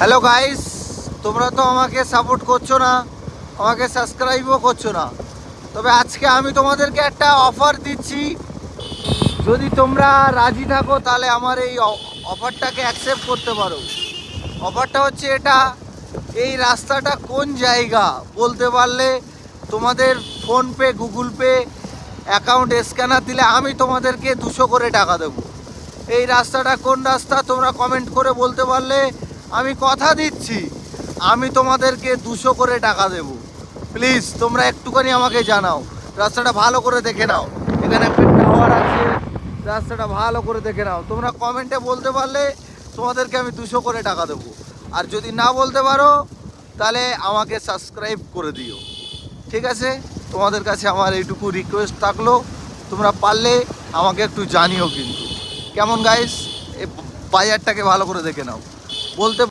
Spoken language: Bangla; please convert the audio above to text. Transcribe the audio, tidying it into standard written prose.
হ্যালো গাইস, তোমরা তো আমাকে সাপোর্ট করছো না, আমাকে সাবস্ক্রাইবও করছো না। তবে আজকে আমি তোমাদেরকে একটা অফার দিচ্ছি। যদি তোমরা রাজি থাকো তাহলে আমার এই অফারটাকে অ্যাকসেপ্ট করতে পারো। অফারটা হচ্ছে এটা, এই রাস্তাটা কোন জায়গা বলতে পারলে তোমাদের PhonePe, Google pay account scanner দিলে আমি তোমাদেরকে 200 করে টাকা দেবো। এই রাস্তাটা কোন রাস্তা তোমরা কমেন্ট করে বলতে পারলে আমি কথা দিচ্ছি আমি তোমাদেরকে 200 করে টাকা দেব। প্লিজ তোমরা একটুখানি আমাকে জানাও। রাস্তাটা ভালো করে দেখে নাও, এখানে একটা টাওয়ার আছে, রাস্তাটা ভালো করে দেখে নাও। তোমরা কমেন্টে বলতে পারলে তোমাদেরকে আমি 200 করে টাকা দেবো। আর যদি না বলতে পারো তাহলে আমাকে সাবস্ক্রাইব করে দিও, ঠিক আছে? তোমাদের কাছে আমার এইটুকু রিকোয়েস্ট থাকলো, তোমরা পারলে আমাকে একটু জানিও কিন্তু। কেমন গাইস, এই বাজারটাকে ভালো করে দেখে নাও বলতে